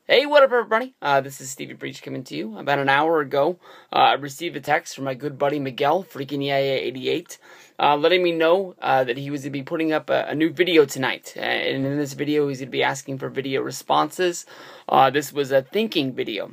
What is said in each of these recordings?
Hey, what up, everybody? This is Stevie Breach coming to you. About an hour ago, I received a text from my good buddy Miguel, FreakinYaYa88, letting me know that he was going to be putting up a new video tonight. And in this video, he's going to be asking for video responses. This was a thinking video.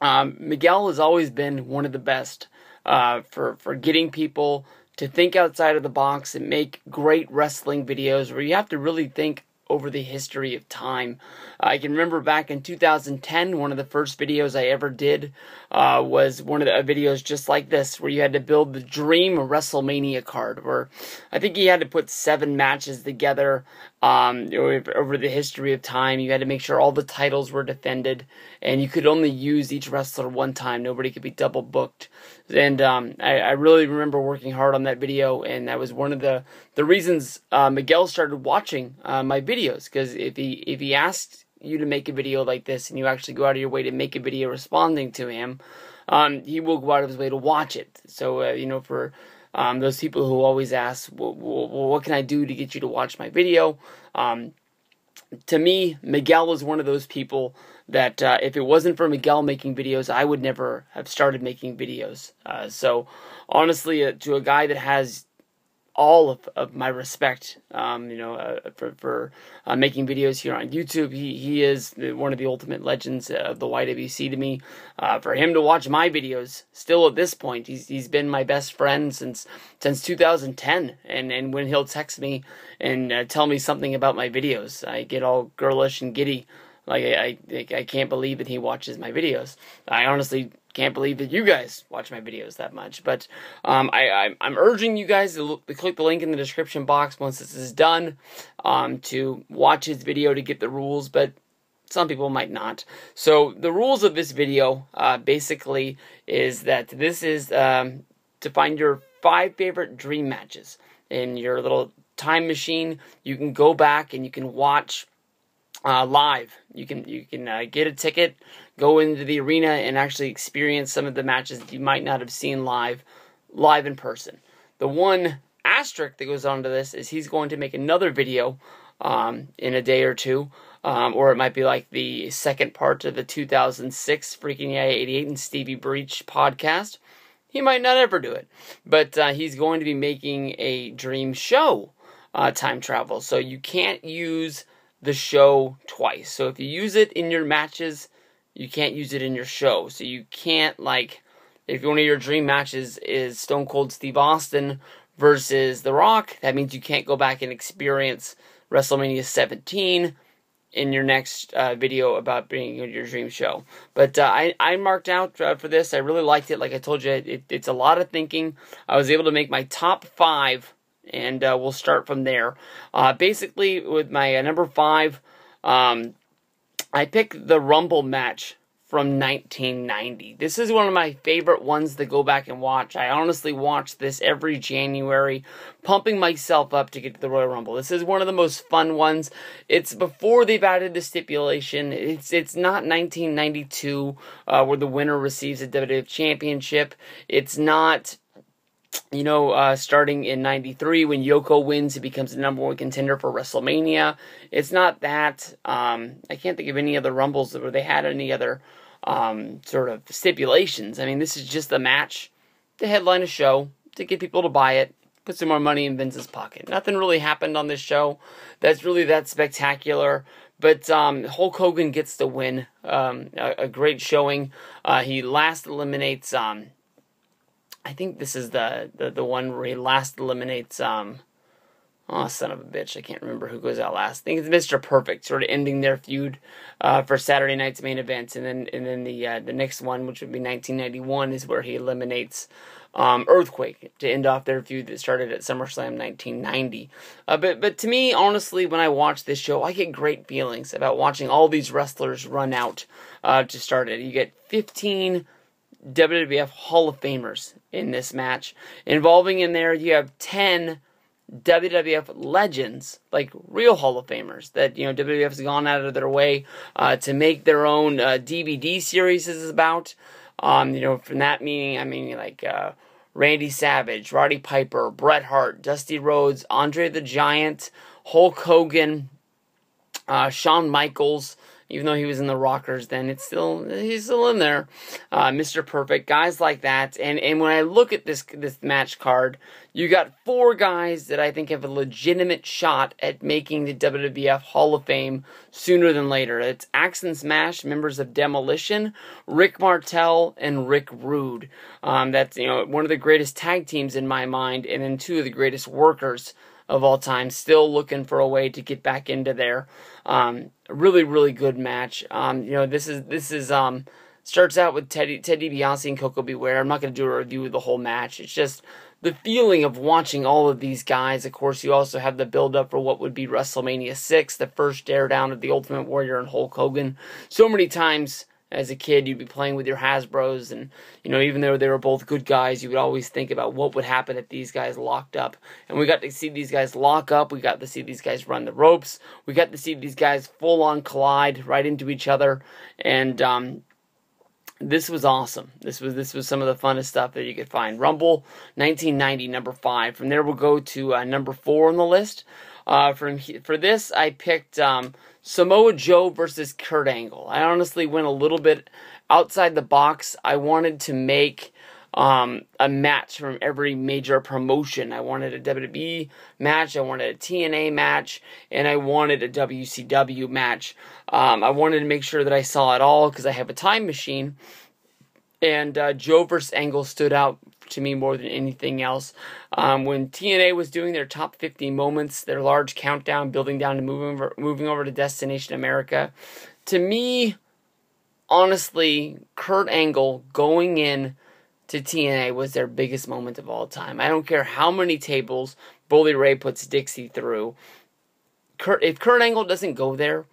Miguel has always been one of the best for getting people to think outside of the box and make great wrestling videos where you have to really think over the history of time. I can remember back in 2010, one of the first videos I ever did was one of the videos just like this, where you had to build the dream WrestleMania card, where I think you had to put 7 matches together over the history of time. You had to make sure all the titles were defended, and you could only use each wrestler one time. Nobody could be double booked. And I really remember working hard on that video, and that was one of the reasons Miguel started watching my videos, because if he asked you to make a video like this and you actually go out of your way to make a video responding to him, he will go out of his way to watch it. So for those people who always ask, well, what can I do to get you to watch my video? To me, Miguel is one of those people that if it wasn't for Miguel making videos, I would never have started making videos. So honestly, to a guy that has all of my respect, for making videos here on YouTube, he is one of the ultimate legends of the YWC to me. For him to watch my videos, still at this point, he's been my best friend since 2010. And when he'll text me and tell me something about my videos, I get all girlish and giddy. Like I can't believe that he watches my videos. I honestly can't believe that you guys watch my videos that much. But I'm urging you guys to click the link in the description box once this is done, to watch his video to get the rules, but some people might not. So the rules of this video basically is that this is to find your 5 favorite dream matches. In your little time machine, you can go back and you can watch live. You can get a ticket, go into the arena, and actually experience some of the matches that you might not have seen live in person. The one asterisk that goes on to this is he's going to make another video in a day or two, or it might be like the second part of the 2006 FreakinYaYa88 and Stevie Breach podcast. He might not ever do it, but he's going to be making a dream show time travel, so you can't use the show twice. So if you use it in your matches, you can't use it in your show. So you can't, like, if one of your dream matches is Stone Cold Steve Austin versus The Rock, that means you can't go back and experience WrestleMania 17 in your next video about being in your dream show. But I marked out for this. I really liked it. Like I told you, it's a lot of thinking. I was able to make my top 5, and we'll start from there. Basically, with my number 5, I picked the Rumble match from 1990. This is one of my favorite ones to go back and watch. I honestly watch this every January, pumping myself up to get to the Royal Rumble. This is one of the most fun ones. It's before they've added the stipulation. It's not 1992 where the winner receives a WWF Championship. It's not starting in 93 when Yoko wins, he becomes the #1 contender for WrestleMania. It's not that. I can't think of any other Rumbles where they had any other sort of stipulations. I mean, this is just a match to headline a show, to get people to buy it, put some more money in Vince's pocket. Nothing really happened on this show that's really that spectacular. But Hulk Hogan gets the win. A great showing. He last eliminates... I think this is the one where he last eliminates, oh, son of a bitch, I can't remember who goes out last. I think it's Mr. Perfect, sort of ending their feud for Saturday night's main event. And then the next one, which would be 1991, is where he eliminates Earthquake to end off their feud that started at SummerSlam 1990. But to me, honestly, when I watch this show, I get great feelings about watching all these wrestlers run out to start it. You get 15 WWF Hall of Famers in this match. Involving in there, you have 10 WWF legends, like real Hall of Famers, that WWF has gone out of their way to make their own DVD series is about. From that meaning, I mean like Randy Savage, Roddy Piper, Bret Hart, Dusty Rhodes, Andre the Giant, Hulk Hogan, Shawn Michaels, even though he was in the Rockers then, he's still in there. Mr. Perfect, guys like that. And when I look at this match card, you got 4 guys that I think have a legitimate shot at making the WWF Hall of Fame sooner than later. It's Axe and Smash, members of Demolition, Rick Martel, and Rick Rude. That's, you know, one of the greatest tag teams in my mind, and then 2 of the greatest workers of all time, still looking for a way to get back into there. Really, really good match. You know, this is starts out with Ted DiBiase and Coco Beware. I'm not going to do a review of the whole match. It's just the feeling of watching all of these guys. Of course, you also have the build-up for what would be WrestleMania 6, the first stare down of the Ultimate Warrior and Hulk Hogan. So many times as a kid, you'd be playing with your Hasbros, and, you know, even though they were both good guys, you would always think about what would happen if these guys locked up. And we got to see these guys lock up. We got to see these guys run the ropes. We got to see these guys full-on collide right into each other. And this was awesome. This was some of the funnest stuff that you could find. Rumble 1990, number 5. From there, we'll go to number 4 on the list. For this, I picked Samoa Joe versus Kurt Angle. I honestly went a little bit outside the box. I wanted to make a match from every major promotion. I wanted a WWE match, I wanted a TNA match, and I wanted a WCW match. I wanted to make sure that I saw it all because I have a time machine. And Joe versus Angle stood out to me more than anything else. When TNA was doing their top 50 moments, their large countdown, building down to moving over to Destination America, to me, honestly, Kurt Angle going in to TNA was their biggest moment of all time. I don't care how many tables Bully Ray puts Dixie through. If Kurt Angle doesn't go there,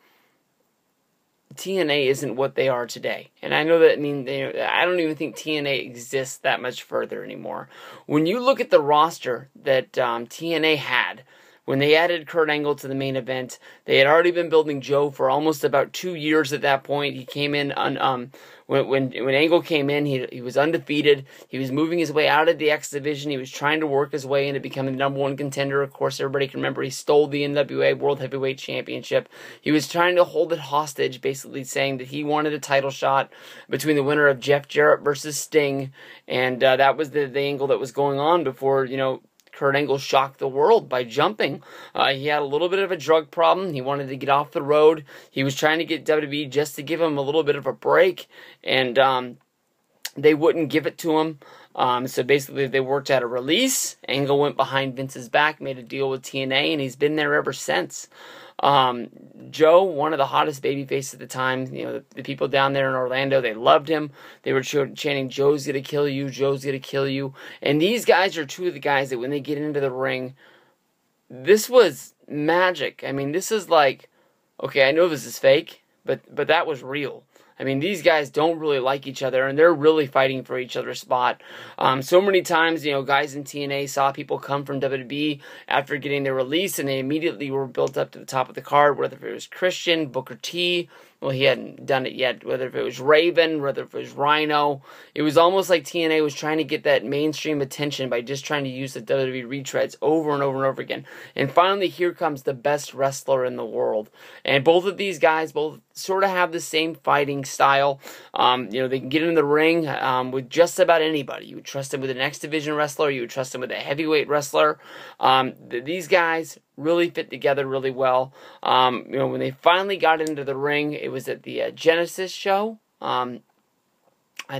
TNA isn't what they are today. And I know that, I don't even think TNA exists that much further anymore. When you look at the roster that TNA had, when they added Kurt Angle to the main event, they had already been building Joe for almost about 2 years at that point. He came in on when Angle came in, he was undefeated. He was moving his way out of the X division. He was trying to work his way into becoming the #1 contender. Of course, everybody can remember he stole the NWA World Heavyweight Championship. He was trying to hold it hostage, basically saying that he wanted a title shot between the winner of Jeff Jarrett versus Sting, and that was the angle that was going on before, you know, Kurt Angle shocked the world by jumping. He had a little bit of a drug problem. He wanted to get off the road. He was trying to get WWE just to give him a little bit of a break, and they wouldn't give it to him. So basically, they worked out a release. Angle went behind Vince's back, made a deal with TNA, and he's been there ever since. Joe, one of the hottest babyfaces at the time, you know, the people down there in Orlando, they loved him. They were chanting, "Joe's gonna kill you, Joe's gonna kill you." And these guys are 2 of the guys that when they get into the ring, this was magic. I mean, this is like, okay, I know this is fake, but that was real. I mean, these guys don't really like each other, and they're really fighting for each other's spot. So many times, you know, guys in TNA saw people come from WWE after getting their release, and they immediately were built up to the top of the card, whether it was Christian, Booker T, well, he hadn't done it yet, whether if it was Raven, whether if it was Rhino. It was almost like TNA was trying to get that mainstream attention by just trying to use the WWE retreads over and over and over again. And finally, here comes the best wrestler in the world. And both of these guys both sort of have the same fighting style. You know, they can get in the ring with just about anybody. You would trust them with an X Division wrestler. You would trust them with a heavyweight wrestler. These guys really fit together really well. You know, when they finally got into the ring, it was at the Genesis show. I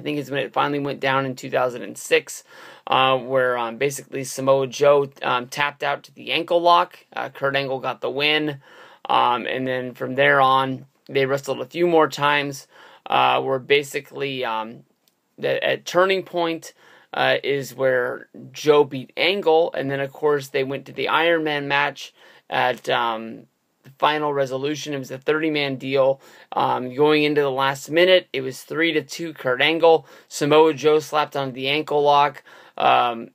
think it's when it finally went down in 2006, where basically Samoa Joe tapped out to the ankle lock. Kurt Angle got the win. And then from there on, they wrestled a few more times, where basically at Turning Point is where Joe beat Angle, and then of course they went to the Iron Man match at the Final Resolution. It was a 30-man deal. Going into the last minute, it was 3-2 Kurt Angle. Samoa Joe slapped on the ankle lock, and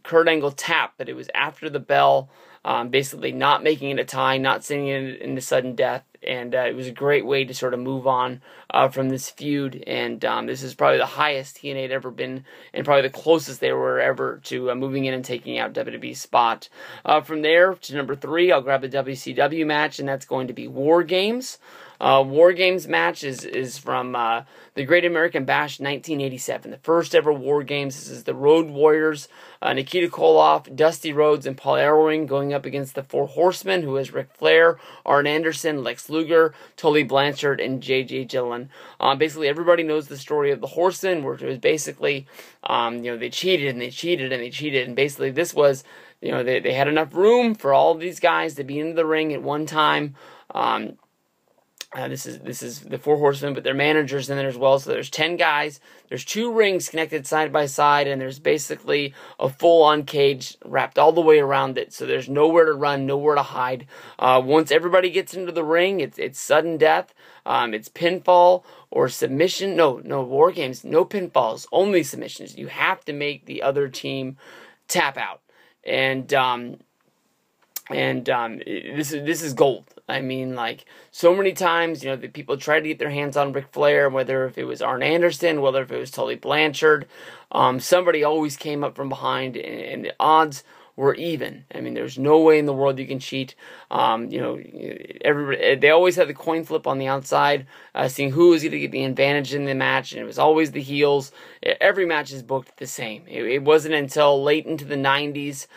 Kurt Angle tapped, but it was after the bell, basically not making it a tie, not sending it into sudden death. And it was a great way to sort of move on from this feud. And this is probably the highest TNA had ever been, and probably the closest they were ever to moving in and taking out WWE's spot. From there to number 3, I'll grab the WCW match, and that's going to be War Games. War Games match is from the Great American Bash 1987, the first ever War Games. This is the Road Warriors, Nikita Koloff, Dusty Rhodes, and Paul Ellering going up against the Four Horsemen, who is Ric Flair, Arn Anderson, Lex Luger, Tully Blanchard, and J.J. Dillon. Basically, everybody knows the story of the Horsemen, where it was basically, they cheated and they cheated and they cheated, and basically this was, they had enough room for all of these guys to be in the ring at one time. This is the Four Horsemen, but they're managers in there as well. So there's 10 guys. There's 2 rings connected side by side, and there's basically a full-on cage wrapped all the way around it. So there's nowhere to run, nowhere to hide. Once everybody gets into the ring, it's sudden death. It's pinfall or submission. No War Games, no pinfalls, only submissions. You have to make the other team tap out, and this is gold. I mean, like, so many times, the people tried to get their hands on Ric Flair, whether if it was Arn Anderson, whether if it was Tully Blanchard. Somebody always came up from behind, and the odds were even. I mean, there's no way in the world you can cheat. Everybody, they always had the coin flip on the outside, seeing who was going to get the advantage in the match, and it was always the heels. Every match is booked the same. It wasn't until late into the 90s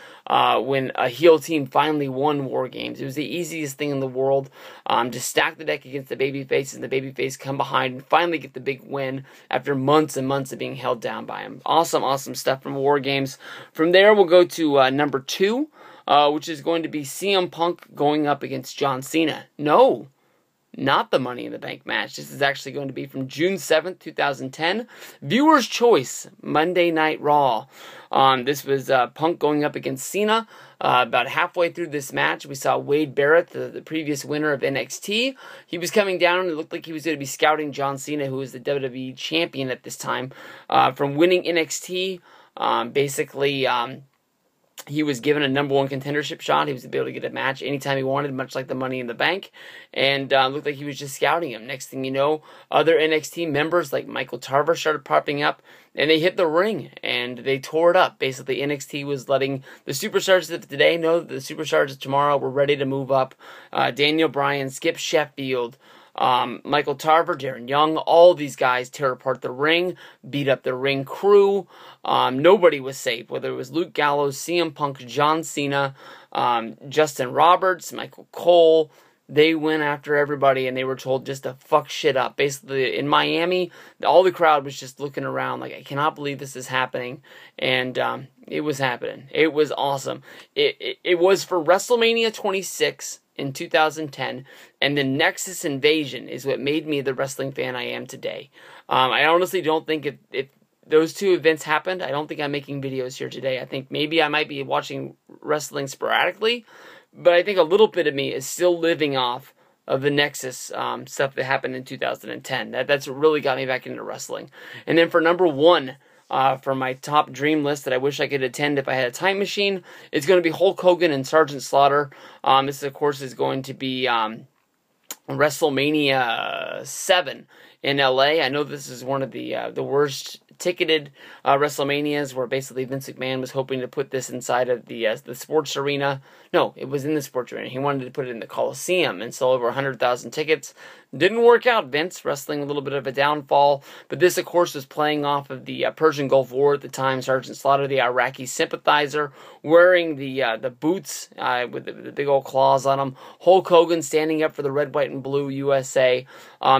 when a heel team finally won War Games. It was the easiest thing in the world to stack the deck against the babyface, and the babyface come behind and finally get the big win after months and months of being held down by him. Awesome stuff from War Games. From there, we'll go to number 2, which is going to be CM Punk going up against John Cena. No, not the Money in the Bank match. This is actually going to be from June 7th, 2010. Viewer's Choice, Monday Night Raw. This was Punk going up against Cena. About halfway through this match, we saw Wade Barrett, the previous winner of NXT. He was coming down, and it looked like he was going to be scouting John Cena, who was the WWE champion at this time, from winning NXT. He was given a #1 contendership shot. He was able to get a match anytime he wanted, much like the Money in the Bank. And looked like he was just scouting him. Next thing you know, other NXT members like Michael Tarver started popping up, and they hit the ring, and they tore it up. Basically, NXT was letting the superstars of today know that the superstars of tomorrow were ready to move up. Daniel Bryan, Skip Sheffield, Michael Tarver, Darren Young, all these guys tear apart the ring, beat up the ring crew. Nobody was safe, whether it was Luke Gallows, CM Punk, John Cena, Justin Roberts, Michael Cole. They went after everybody, and they were told just to fuck shit up. Basically, in Miami, all the crowd was just looking around like, I cannot believe this is happening. And it was happening. It was awesome. It was for WrestleMania 26 in 2010, and the Nexus Invasion is what made me the wrestling fan I am today. I honestly don't think if those two events happened, I don't think I'm making videos here today. I think maybe I might be watching wrestling sporadically, but I think a little bit of me is still living off of the Nexus stuff that happened in 2010. That's what really got me back into wrestling. And then for number 1, for my top dream list that I wish I could attend if I had a time machine, it's going to be Hulk Hogan and Sergeant Slaughter. This, of course, is going to be WrestleMania 7 in LA. I know this is one of the worst ticketed WrestleManias, where basically Vince McMahon was hoping to put this inside of the sports arena. No, it was in the sports arena. He wanted to put it in the Coliseum and sell over 100,000 tickets. Didn't work out, Vince. Wrestling a little bit of a downfall. But this, of course, was playing off of the Persian Gulf War at the time. Sergeant Slaughter, the Iraqi sympathizer, wearing the boots with the big old claws on them. Hulk Hogan standing up for the red, white, and blue USA.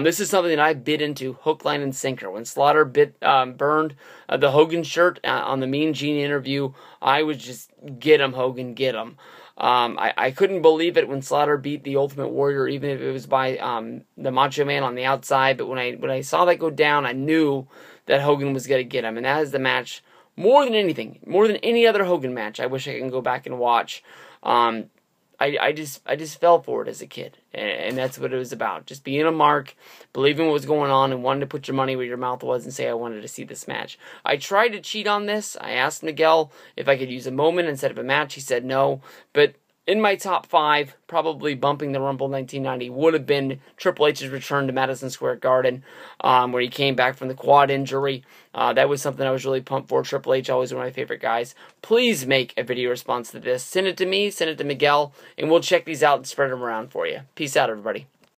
This is something that I bit into hook, line, and sinker. When Slaughter burned the Hogan shirt on the Mean Gene interview, I was just, get him, Hogan, get him. I couldn't believe it when Slaughter beat the Ultimate Warrior, even if it was by the Macho Man on the outside. But when I saw that go down, I knew that Hogan was going to get him. And that is the match, more than anything, more than any other Hogan match, I wish I can go back and watch. I just fell for it as a kid, and that's what it was about. Just being a mark, believing what was going on, and wanting to put your money where your mouth was and say, I wanted to see this match. I tried to cheat on this. I asked Miguel if I could use a moment instead of a match. He said no, but in my top 5, probably bumping the Rumble 1990 would have been Triple H's return to Madison Square Garden, where he came back from the quad injury. That was something I was really pumped for. Triple H, always one of my favorite guys. Please make a video response to this. Send it to me, send it to Miguel, and we'll check these out and spread them around for you. Peace out, everybody.